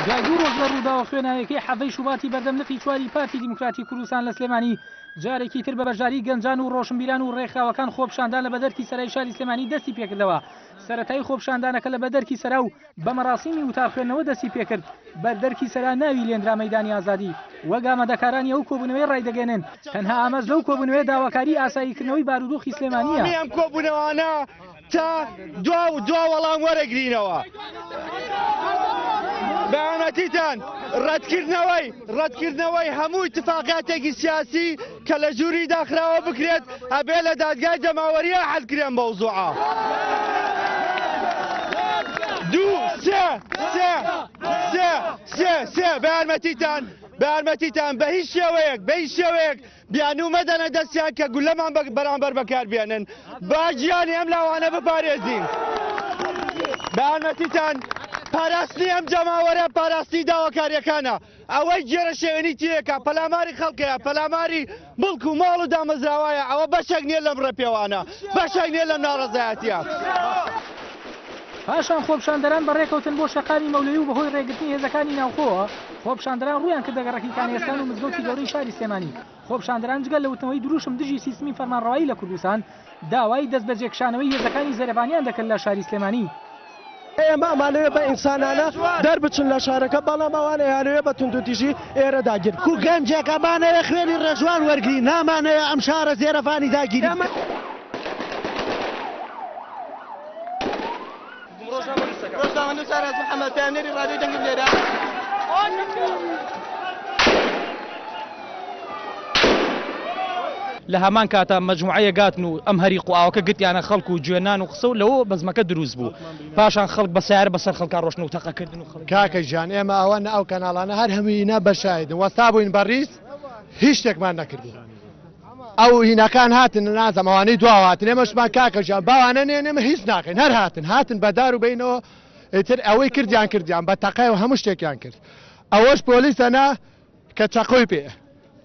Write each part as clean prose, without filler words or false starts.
جاگور ڕۆژ لە ڕووداوە خوێناوەکەی حەڤەی شوباتی بەردەم نفی چواری پارتی دیموکراتی کوردستان لە سلێمانی جارێکی تر بە بەشداری گەنجان و ڕۆشنبیران و ڕێکخراوەکان خۆپشاندان لە بەدەرکی سەرای شاری سلێمانی دەستی پێکردەوە. سەرەتایی خۆپشاندانەکە لە بەدەرکی سەرا و بە مەراسیمی وتار خوێندنەوە دەستی پێکرد. بەردەرکی سەرا ناوی لێنرا مەیدانی ئازادی وەک ئامادەکارانی ئەو کۆبوونەوەی ڕایدەگەێنن. تەنها ئامەز لەو کۆبوونەوەی داواکاری ئاساییکردنەوەی بارودۆخی سلێمانیە. ئەم کۆبوونەوانە تا دوا وەڵام وەرەگرینەوە. بەیانەتیتان ڕەتکردنەوەی هەموو اتفاقاتێکی سیاسی کە لە ژووری داخراوە بکرێت ئەبێ لە دادگای جەماوەریە حەلکرێن مەوزوعە. سێ بەیانمەتیتان بە هیچ شێوەیەک بیانوو مەدەنە دەستیان کە گولەمان بەرامبەر بەکار بێنن با گیانی ئەم لاوانە بپارێزین. بەیانمەتیتان پاراستنی ئەم جەماوەرە پاراستی داواکاریەکانە ئەوەی گێرە شێوێنی تیەکە پەلاماری خەڵکەیە پەلاماری مڵک و ماڵ و دامەزراوایە ئەوە بەشێک نییە لەم ڕێپێوانە بەشێک نییە لەم ناڕەزایەتیە. پاشان خۆپشاندەران بەڕێکەوتن بۆ شەقامی مەولەوی و بەهۆی ڕێگرتنی هێزەکانی ناوخۆوە خۆپشاندەران ڕویان کردە گەڕەکی کانێستان و مزگەوتی گەورەی شاری سلێمانی. خۆپشاندەران جگەل لە وتنەوەی دروشم دژی سیستمی فەرمانڕەوایی لە کوردستان داوای دەست بە جێکشانەوەی هێزەکانی زەرەبانیان دەکرد لە شاری سلێمانی. ئێمە ئەمانەوێ بە ئینسانانە دەربچن لە شارەکە بەڵام ئەوانە یانەوێ بە توندوتیژی ئێرە داگیر و گەنجێکەمانەوێ خوێنی ڕێژوان وەرگری نامانەوێ ئەم شارە زێرەفانی داگیری. لە هەمان کاتا مەجموعەیە گاتن و ئەم هەریق و ئاوەکە گتیانە خەڵک و گوێنان و قسە و لەوە بەزمەکە دروست بوو. پاشان خەڵک بە سیارە بەسەر خەڵکا ڕۆشن و تەقەکردن و خەڵک. کاکە ژیان ئێمە ئەوە ئەو کەناڵانە هەر هەمووینا بەشایدن وەستا بووین بەڕیز هیچ شتێکمان نەکردو. ئەو هینەکان هاتن نازەم ئەوانەی دواوە هاتن ئێمەشمان کاکە ژیان باوانە نێن ئێمە هیچ ناکەین هەر هاتن بەدار و بینەوە ئیتر ئەوەی کردیان بە تەقای و هەموو شتێکیان کرد. ئەوەش پۆلیسەنا کە چەقۆی پێ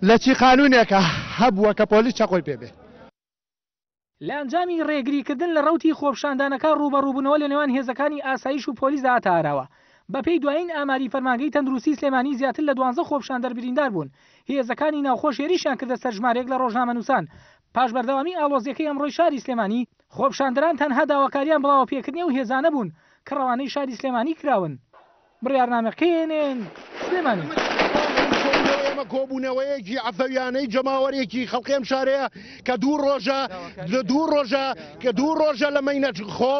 لە چی قانونێکە هەبووە کە پۆلیس چەقۆی پێ بێ. لە ئەنجامی ڕێگریکردن لە ڕەوتی خۆپشاندانەکە ڕوبەڕووبوونەوە لە نێوان هێزەکانی ئاسایش و پۆلیس هاتاراوە. بەپێی دوایین ئاماری فەرمانگەی تەندروستی سلێمانی زیاتر لە 12 خۆپشاندەر بریندار بوون. هێزەکانی ناوخۆ شێریشیان کردە سەر ژمارەیەک لە ڕۆژنامەنووسان. پاش بەردەوامی ئاڵۆزیەکەی ئەمڕۆی شاری سلێمانی خۆپشاندەران تەنها داواکاریان بڵاوە پێکردنی و هێزانە بوون کە ڕەوانەی شاری سلێمانی کراون. بڕیارنامەکەیێنن سلێمانی. کۆبوونەوەیەکی عەفەویانەی جەماوەرێکی خەڵقێم شارەیە کە دوو ڕۆژە لە مەینە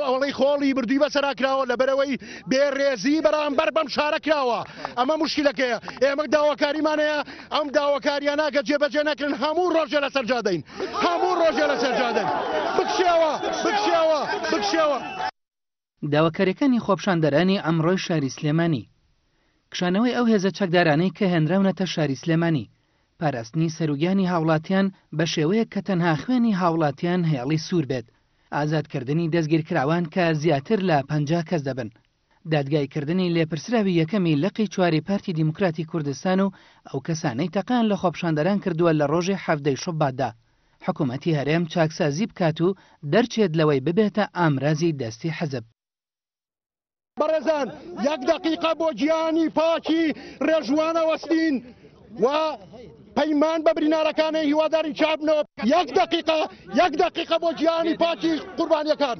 ئەوڵی خۆڵی بردووی بەسەراکراوە لەبەرەوەی بێڕێزی بەرامبەر بەم شارە کراوە. ئەمە موشکیلەکەیە ئێمە داواکاریمانەیە ئەم داواکاریانە کە جێبەجێ نەکردن هەموو ڕۆژە لەسەر جادەین بکشێوە. داواکاریەکانی خۆپشاندەرانی ئەمڕۆی شاری سلێمانی کشانەوەی ئەو هێزە چەکدارانەی کە هێنراونەتە شاری سلێمانی پاراستنی سەرۆگیانی هاوڵاتیان بە شێوەیەک کە تەنها خوێنی هاوڵاتیان هێڵی سوور بێت ئازادکردنی دەستگیرکراوان کە زیاتر لە 50 کەس دەبن دادگایکردنی لێپرسراوی یەکەمی لەقی چواری پارتی دیموکراتی کوردستان و ئەو کەسانەی تەقان لە خۆپشاندەران کردووە لە ڕۆژی 17 شوباتدا حکوومەتی هەرێم چاکسازی بکات و دەرچێت لەوەی ببێتە ئامرازی دەستی حەزب. بەڕێزان یەک دقیقە بۆ گیانی پاکی ڕێژوانە وەستین و پەیمان بە برینارەکانی هیواداری چابنەوە یەک دقیقە بۆ گیانی پاکی قوربانیەکان.